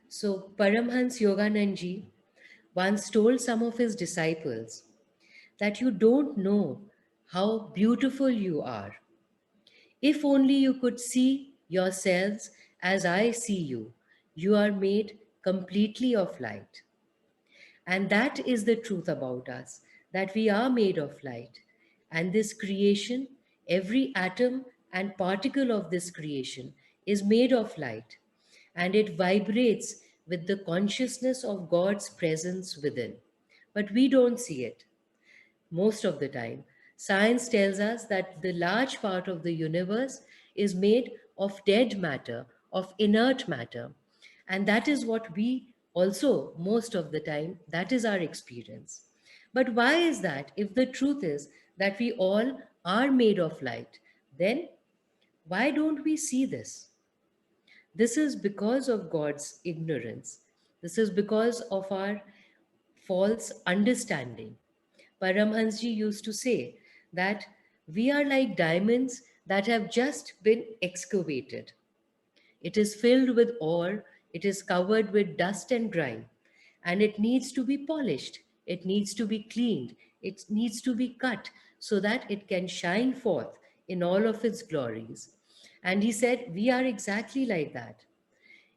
So, Paramhansa Yogananda once told some of his disciples that you don't know how beautiful you are. If only you could see yourselves as I see you, you are made completely of light. And that is the truth about us, that we are made of light. And this creation, every atom and particle of this creation is made of light. And it vibrates with the consciousness of God's presence within. But we don't see it most of the time. Science tells us that the large part of the universe is made of dead matter, of inert matter. And that is what we also, most of the time, that is our experience. But why is that? If the truth is that we all are made of light, then why don't we see this? This is because of God's ignorance. This is because of our false understanding. Paramhansji used to say that we are like diamonds that have just been excavated. It is filled with ore, it is covered with dust and grime, and it needs to be polished, it needs to be cleaned, it needs to be cut so that it can shine forth in all of its glories. And he said, we are exactly like that.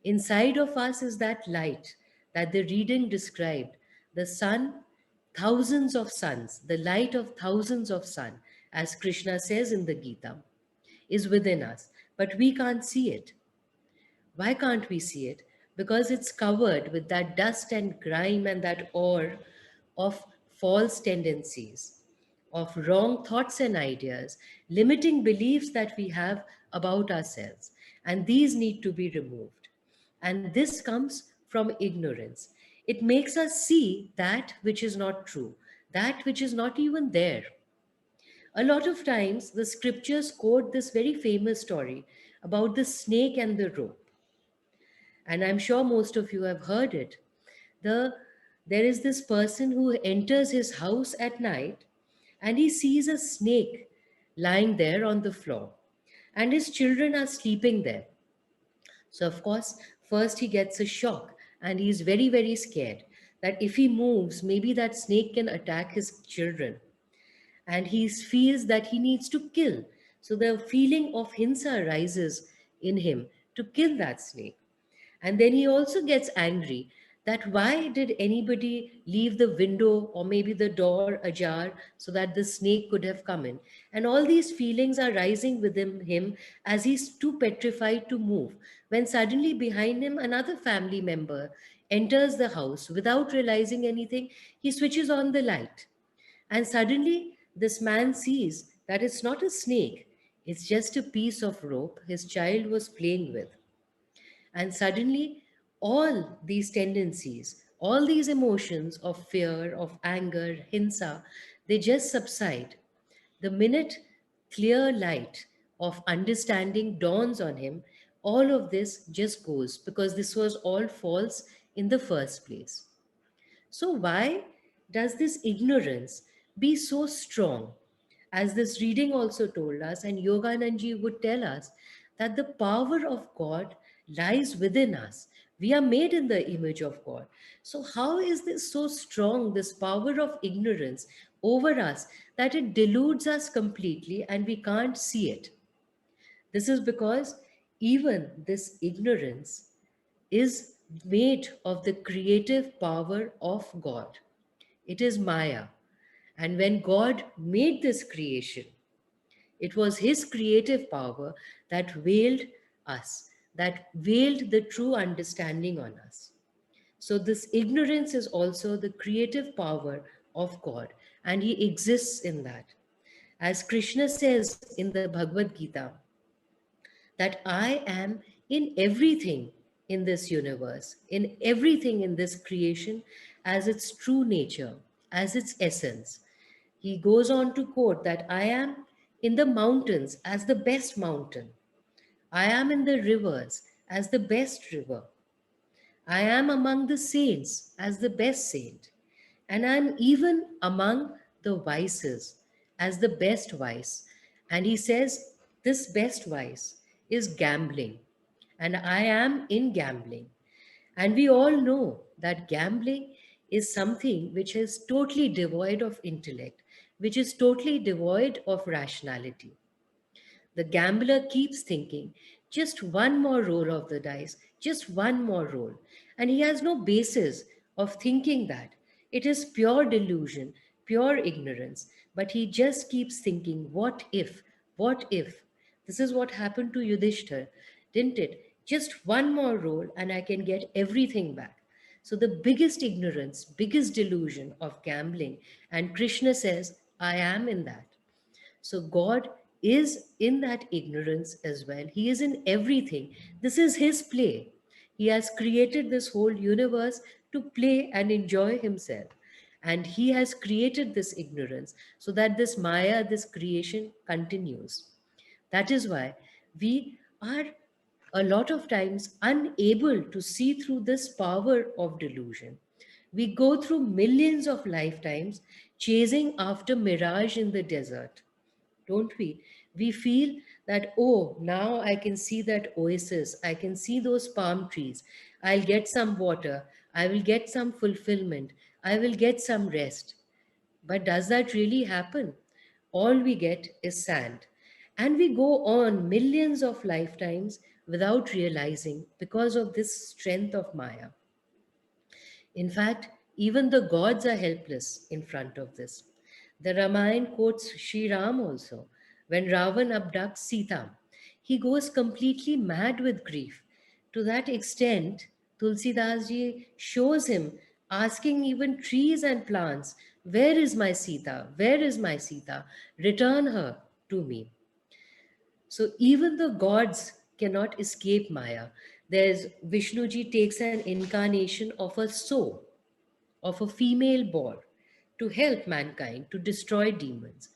Inside of us is that light that the reading described, the sun, thousands of suns, the light of thousands of sun, as Krishna says in the Gita, is within us, but we can't see it. Why can't we see it? Because it's covered with that dust and grime and that ore of false tendencies, of wrong thoughts and ideas, limiting beliefs that we have about ourselves. And these need to be removed. And this comes from ignorance. It makes us see that which is not true, that which is not even there. A lot of times, the scriptures quote this very famous story about the snake and the rope, and I'm sure most of you have heard it. The There is this person who enters his house at night and he sees a snake lying there on the floor, and his children are sleeping there. So, of course, first he gets a shock and he's very, very scared that if he moves, maybe that snake can attack his children. And he feels that he needs to kill. So, the feeling of hinsa rises in him to kill that snake. And then he also gets angry that why did anybody leave the window or maybe the door ajar so that the snake could have come in? And all these feelings are rising within him as he's too petrified to move. When suddenly behind him, another family member enters the house without realizing anything, he switches on the light. And suddenly, this man sees that it's not a snake, it's just a piece of rope his child was playing with. And suddenly, all these tendencies, all these emotions of fear, of anger, hinsa, they just subside. The minute clear light of understanding dawns on him, all of this just goes because this was all false in the first place. So, why does this ignorance be so strong? As this reading also told us, and Yogananji would tell us, that the power of God lies within us. We are made in the image of God. So, how is this so strong, this power of ignorance over us, that it deludes us completely and we can't see it? This is because even this ignorance is made of the creative power of God. It is Maya. And when God made this creation, it was His creative power that veiled us, that veiled the true understanding on us. So, this ignorance is also the creative power of God, and He exists in that. As Krishna says in the Bhagavad Gita, that I am in everything in this universe, in everything in this creation as its true nature, as its essence. He goes on to quote that I am in the mountains as the best mountain. I am in the rivers as the best river. I am among the saints as the best saint. And I am even among the vices as the best vice. And he says, this best vice is gambling. And I am in gambling. And we all know that gambling is something which is totally devoid of intellect, which is totally devoid of rationality. The gambler keeps thinking, just one more roll of the dice, just one more roll. And he has no basis of thinking that. It is pure delusion, pure ignorance. But he just keeps thinking, what if? What if? This is what happened to Yudhishthir, didn't it? Just one more roll and I can get everything back. So, the biggest ignorance, biggest delusion of gambling, and Krishna says, I am in that. So God is in that ignorance as well. He is in everything. This is His play. He has created this whole universe to play and enjoy Himself. And He has created this ignorance so that this Maya, this creation continues. That is why we are a lot of times unable to see through this power of delusion. We go through millions of lifetimes chasing after mirage in the desert, don't we? We feel that, oh, now I can see that oasis, I can see those palm trees, I'll get some water, I will get some fulfillment, I will get some rest. But does that really happen? All we get is sand. And we go on millions of lifetimes without realizing because of this strength of Maya. In fact, even the gods are helpless in front of this. The Ramayana quotes Sri Ram also. When Ravan abducts Sita, he goes completely mad with grief. To that extent, Tulsidas ji shows him asking even trees and plants, where is my Sita? Where is my Sita? Return her to me. So even the gods cannot escape Maya. There's Vishnuji takes an incarnation of a soul, of a female boar, to help mankind to destroy demons.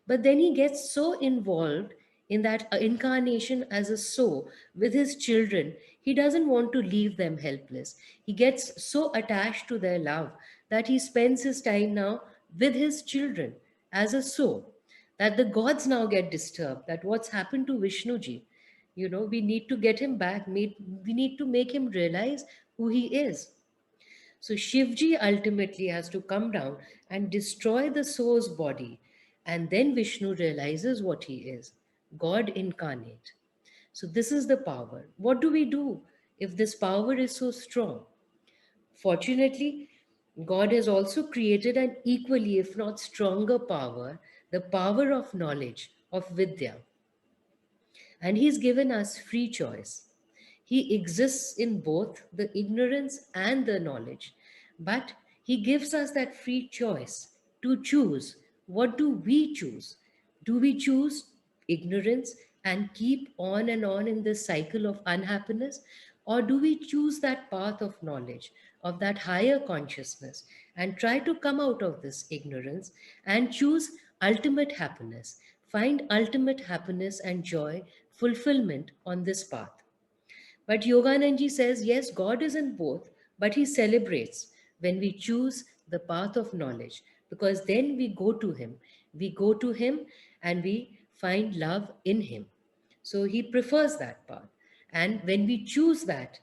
But then he gets so involved in that incarnation as a soul with his children, he doesn't want to leave them helpless. He gets so attached to their love that he spends his time now with his children as a soul. That the gods now get disturbed, that what's happened to Vishnuji. We need to get him back. We need to make him realize who he is. So Shivji ultimately has to come down and destroy the soul's body. And then Vishnu realizes what he is, God incarnate. So this is the power. What do we do if this power is so strong? Fortunately, God has also created an equally, if not stronger power, the power of knowledge, of Vidya. And He's given us free choice. He exists in both the ignorance and the knowledge, but He gives us that free choice to choose. What do we choose? Do we choose ignorance and keep on and on in this cycle of unhappiness? Or do we choose that path of knowledge, of that higher consciousness, and try to come out of this ignorance and choose ultimate happiness? Find ultimate happiness and joy, fulfillment on this path. But Yogananji says, yes, God is in both, but He celebrates when we choose the path of knowledge, because then we go to Him. We go to Him and we find love in Him. So He prefers that path. And when we choose that,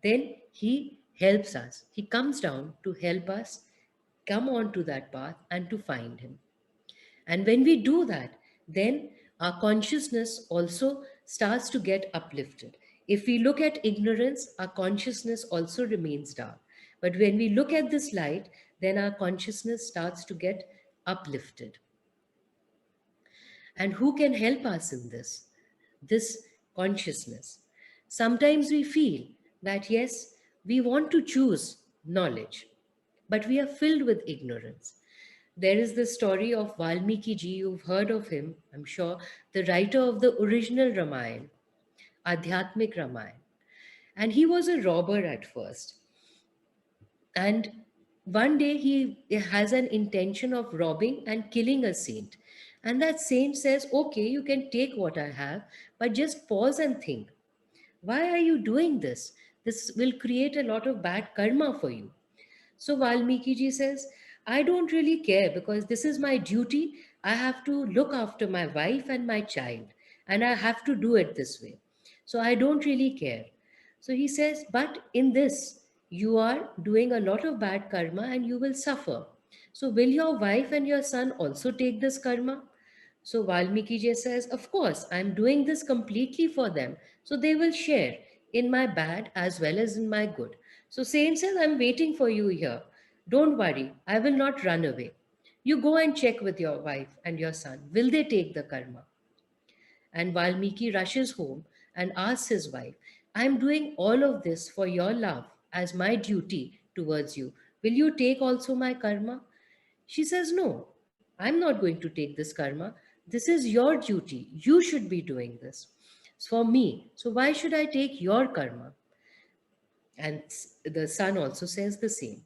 then He helps us. He comes down to help us come onto that path and to find Him. And when we do that, then our consciousness also starts to get uplifted. If we look at ignorance, our consciousness also remains dark. But when we look at this light, then our consciousness starts to get uplifted. And who can help us in this? This consciousness. Sometimes we feel that, yes, we want to choose knowledge, but we are filled with ignorance. There is the story of Valmiki ji, you've heard of him, I'm sure, the writer of the original Ramayana, Adhyatmik Ramayana. And he was a robber at first. And one day he has an intention of robbing and killing a saint. And that saint says, okay, you can take what I have, but just pause and think. Why are you doing this? This will create a lot of bad karma for you. So Valmiki ji says, I don't really care because this is my duty. I have to look after my wife and my child, and I have to do it this way. So I don't really care. So he says, but in this, you are doing a lot of bad karma and you will suffer. So, will your wife and your son also take this karma? So, Valmiki ji says, of course, I'm doing this completely for them. So, they will share in my bad as well as in my good. So, Saint says, I'm waiting for you here. Don't worry, I will not run away. You go and check with your wife and your son. Will they take the karma? And Valmiki rushes home and asks his wife, I am doing all of this for your love as my duty towards you. Will you take also my karma? She says, no, I'm not going to take this karma. This is your duty. You should be doing this. It's for me. So why should I take your karma? And the son also says the same.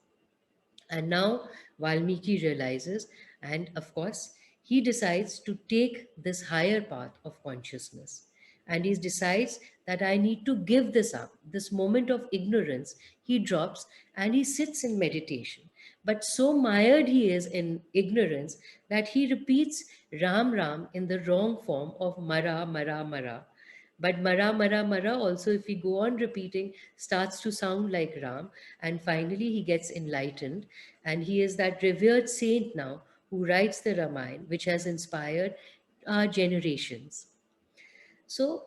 And now Valmiki realizes, and of course, he decides to take this higher path of consciousness. And he decides that I need to give this up. This moment of ignorance, he drops and he sits in meditation. But so mired he is in ignorance that he repeats Ram Ram in the wrong form of Mara, Mara, Mara. But Mara Mara Mara also, if we go on repeating, starts to sound like Ram. And finally, he gets enlightened. And he is that revered saint now who writes the Ramayana, which has inspired our generations. So,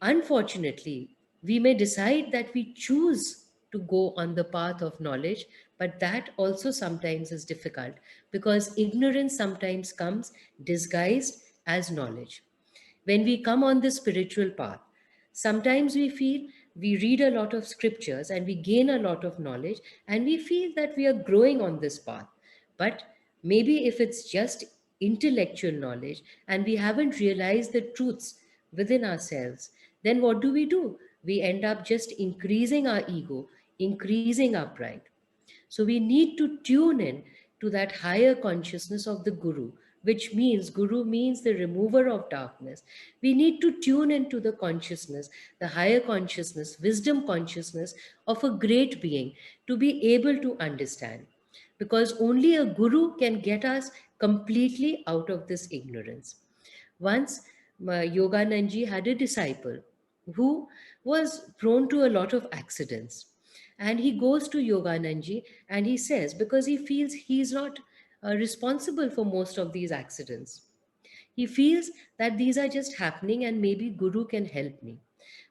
unfortunately, we may decide that we choose to go on the path of knowledge, but that also sometimes is difficult because ignorance sometimes comes disguised as knowledge. When we come on this spiritual path, sometimes we feel we read a lot of scriptures and we gain a lot of knowledge and we feel that we are growing on this path. But maybe if it's just intellectual knowledge and we haven't realized the truths within ourselves, then what do? We end up just increasing our ego, increasing our pride. So we need to tune in to that higher consciousness of the Guru, which means Guru means the remover of darkness. We need to tune into the consciousness, the higher consciousness, wisdom consciousness of a great being to be able to understand. Because only a Guru can get us completely out of this ignorance. Once, Yogananji had a disciple who was prone to a lot of accidents. And he goes to Yogananji and he says, because he feels he's not responsible for most of these accidents. He feels that these are just happening and maybe Guru can help me.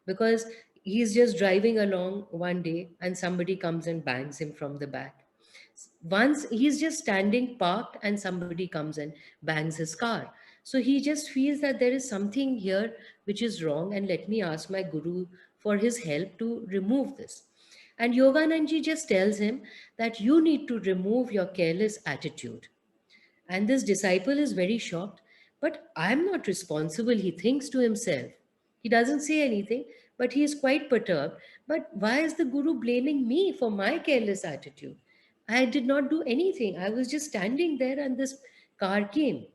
Because he's just driving along one day and somebody comes and bangs him from the back. Once he's just standing parked and somebody comes and bangs his car. So he just feels that there is something here which is wrong and let me ask my Guru for his help to remove this. And Yogananji just tells him that you need to remove your careless attitude. And this disciple is very shocked. But I'm not responsible, he thinks to himself. He doesn't say anything, but he is quite perturbed. But why is the Guru blaming me for my careless attitude? I did not do anything. I was just standing there and this car came.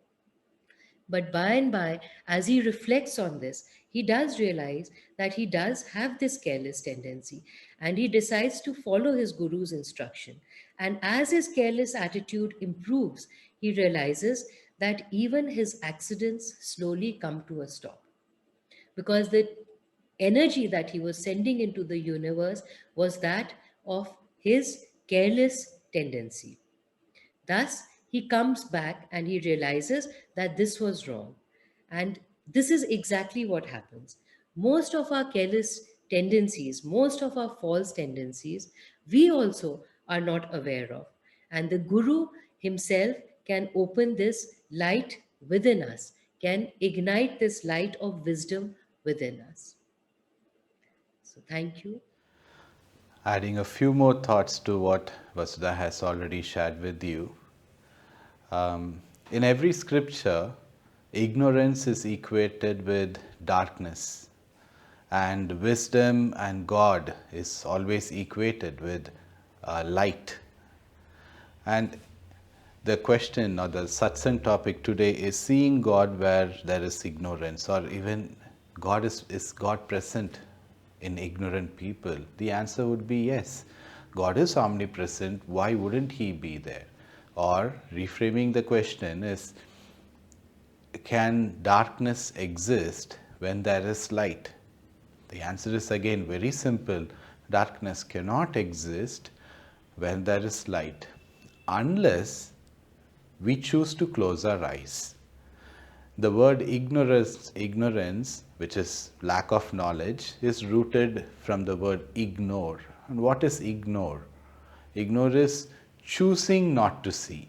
But by and by, as he reflects on this, he does realize that he does have this careless tendency and he decides to follow his guru's instruction. And as his careless attitude improves, he realizes that even his accidents slowly come to a stop because the energy that he was sending into the universe was that of his careless tendency. Thus, he comes back and he realizes that this was wrong. And this is exactly what happens. Most of our careless tendencies, most of our false tendencies, we also are not aware of. And the Guru himself can open this light within us, can ignite this light of wisdom within us. So, thank you. Adding a few more thoughts to what Vasudha has already shared with you. In every scripture, ignorance is equated with darkness, and wisdom and God is always equated with light. And the question or the satsang topic today is seeing God where there is ignorance, or even is God present in ignorant people? The answer would be yes. God is omnipresent. Why wouldn't He be there? Or reframing the question is, can darkness exist when there is light? The answer is again very simple. Darkness cannot exist when there is light, unless we choose to close our eyes. The word ignorance, which is lack of knowledge, is rooted from the word ignore. And what is ignore? Ignore is choosing not to see,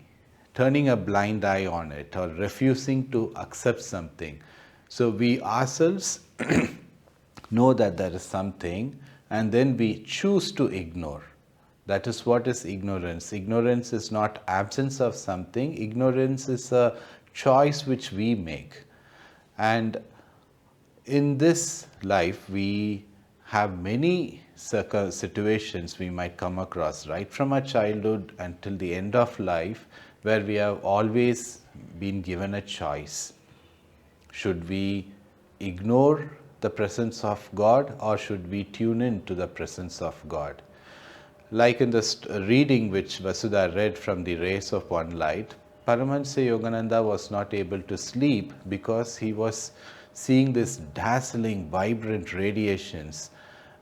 turning a blind eye on it, or refusing to accept something. So we ourselves know that there is something, and then we choose to ignore. That is what is ignorance. Ignorance is not absence of something. Ignorance is a choice which we make. And in this life, we have many situations we might come across, right from our childhood until the end of life, where we have always been given a choice. Should we ignore the presence of God, or should we tune in to the presence of God? Like in the reading which Vasudha read from the Rays of One Light, Paramhansa Yogananda was not able to sleep because he was seeing these dazzling, vibrant radiations.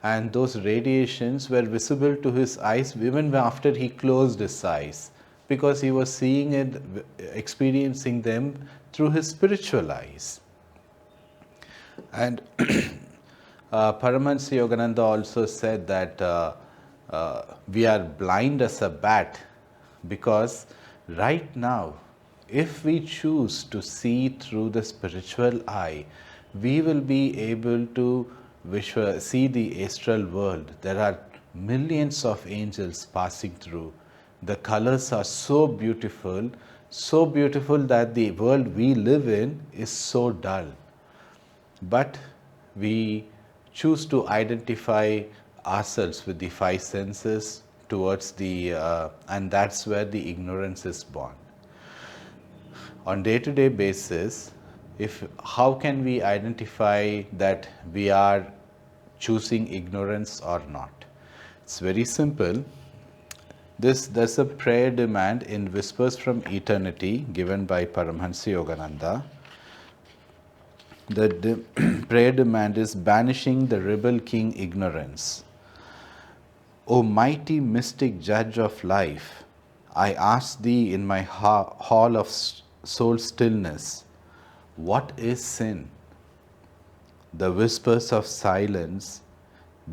And those radiations were visible to his eyes even after he closed his eyes, because he was seeing it, experiencing them through his spiritual eyes. And Paramhansa Yogananda also said that we are blind as a bat, because right now, if we choose to see through the spiritual eye, we will be able to see the astral world. There are millions of angels passing through. The colors are so beautiful that the world we live in is so dull. But we choose to identify ourselves with the five senses towards the and that's where the ignorance is born. On day-to-day basis, how can we identify that we are choosing ignorance or not? It's very simple. There's a prayer demand in Whispers from Eternity given by Paramhansa Yogananda. The prayer demand is banishing the rebel king ignorance. O mighty mystic judge of life, I ask thee in my hall of soul stillness, what is sin? The whispers of silence,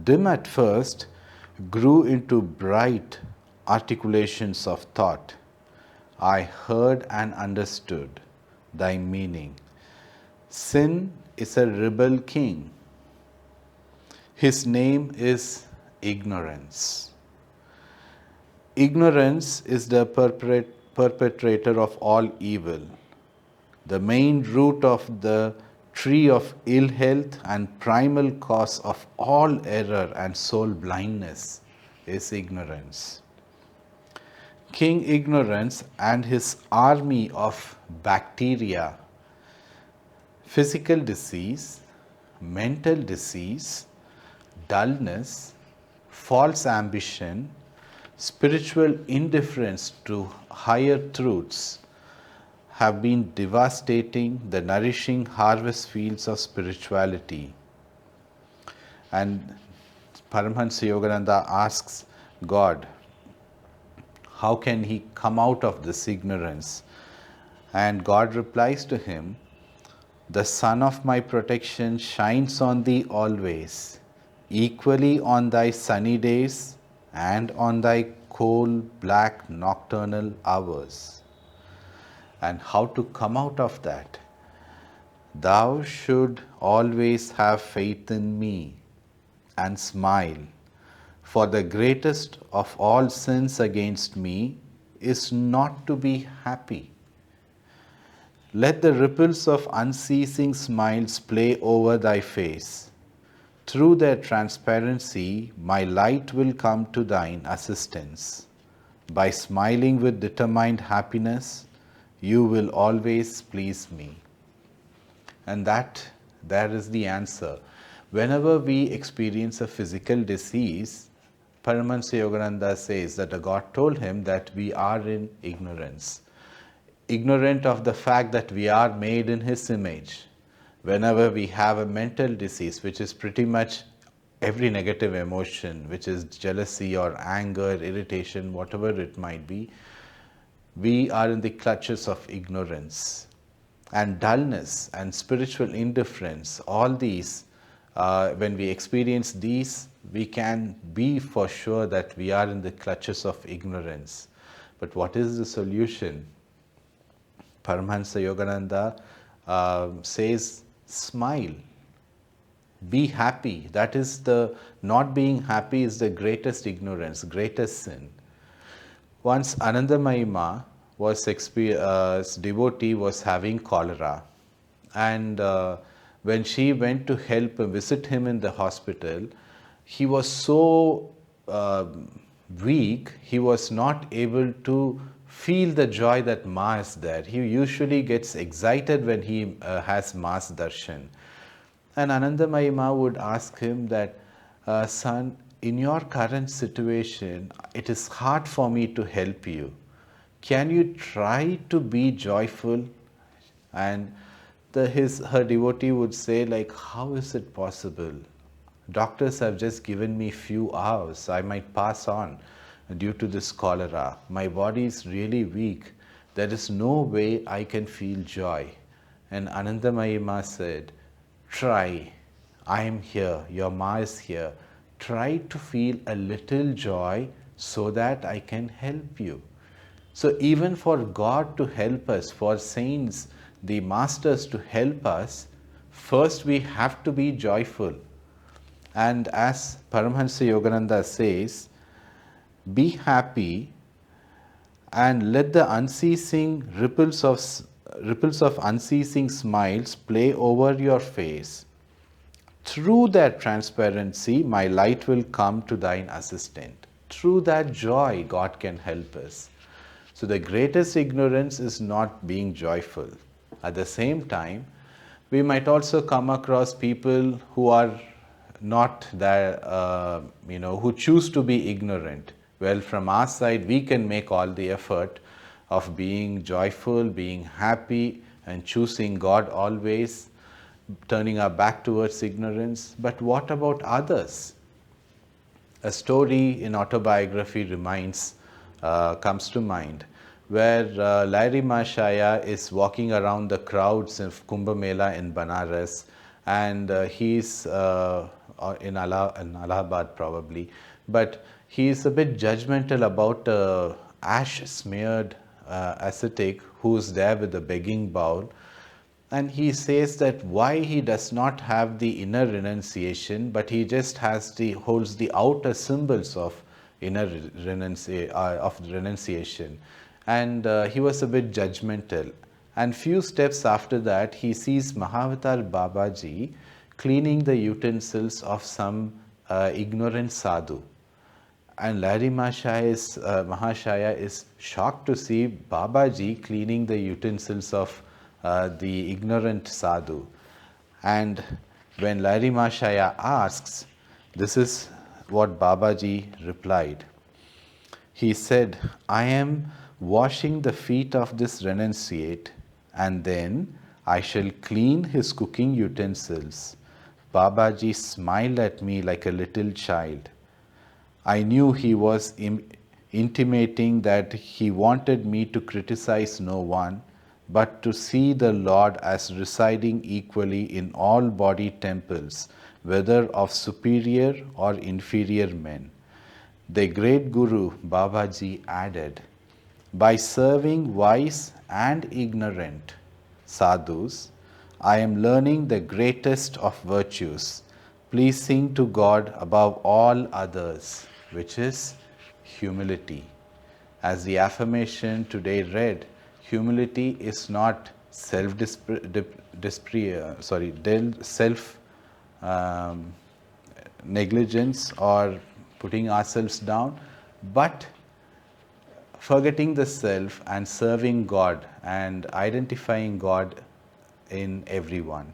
dim at first, grew into bright articulations of thought. I heard and understood thy meaning. Sin is a rebel king. His name is ignorance. Ignorance is the perpetrator of all evil. The main root of the tree of ill health and primal cause of all error and soul blindness is ignorance. King Ignorance and his army of bacteria, physical disease, mental disease, dullness, false ambition, spiritual indifference to higher truths have been devastating the nourishing harvest fields of spirituality. And Paramhansa Yogananda asks God, how can he come out of this ignorance? And God replies to him, the sun of my protection shines on thee always, equally on thy sunny days and on thy coal black nocturnal hours. And how to come out of that? Thou should always have faith in me and smile, for the greatest of all sins against me is not to be happy. Let the ripples of unceasing smiles play over thy face. Through their transparency, my light will come to thine assistance. By smiling with determined happiness, you will always please me. And there is the answer. Whenever we experience a physical disease, Paramhansa Yogananda says that God told him that we are in ignorance. Ignorant of the fact that we are made in His image. Whenever we have a mental disease, which is pretty much every negative emotion, which is jealousy or anger, irritation, whatever it might be, we are in the clutches of ignorance and dullness and spiritual indifference. All these, when we experience these, we can be for sure that we are in the clutches of ignorance. But what is the solution? Paramhansa Yogananda says, smile, be happy. That is the, not being happy is the greatest ignorance, greatest sin. Once Anandamayi Ma was devotee was having cholera, and when she went to help visit him in the hospital, he was so weak, he was not able to feel the joy that Ma is there. He usually gets excited when he has Ma's darshan. And Anandamayi Ma would ask him that, son, in your current situation, it is hard for me to help you. Can you try to be joyful? And her devotee would say, like, how is it possible? Doctors have just given me few hours. I might pass on due to this cholera. My body is really weak. There is no way I can feel joy. And Anandamayi Ma said, try. I am here. Your Ma is here. Try to feel a little joy so that I can help you. So even for God to help us, for saints, the masters to help us, first we have to be joyful. And as Paramhansa Yogananda says, be happy and let the unceasing ripples of unceasing smiles play over your face. Through that transparency, my light will come to thine assistant. Through that joy, God can help us. So the greatest ignorance is not being joyful. At the same time, we might also come across people who are not there, who choose to be ignorant. Well, from our side, we can make all the effort of being joyful, being happy, and choosing God always, turning our back towards ignorance. But what about others? A story in Autobiography comes to mind, where Larry Mashaya is walking around the crowds of Kumbh Mela in Banaras, and he's in Allahabad probably, but he's a bit judgmental about ash-smeared ascetic who's there with a begging bowl. And he says that why he does not have the inner renunciation, but he just holds the outer symbols of renunciation. And he was a bit judgmental. And few steps after that, he sees Mahavatar Babaji cleaning the utensils of some ignorant sadhu. And Larry Mahashaya is shocked to see Babaji cleaning the utensils of the ignorant sadhu. And when Larry Mahashaya asks, this is what Babaji replied. He said, I am washing the feet of this renunciate, and then I shall clean his cooking utensils. Babaji smiled at me like a little child. I knew he was intimating that he wanted me to criticize no one, but to see the Lord as residing equally in all body temples, whether of superior or inferior men. The great Guru Babaji added, by serving wise and ignorant sadhus, I am learning the greatest of virtues, pleasing to God above all others, which is humility. As the affirmation today read, humility is not self negligence or putting ourselves down, but forgetting the self and serving God and identifying God in everyone.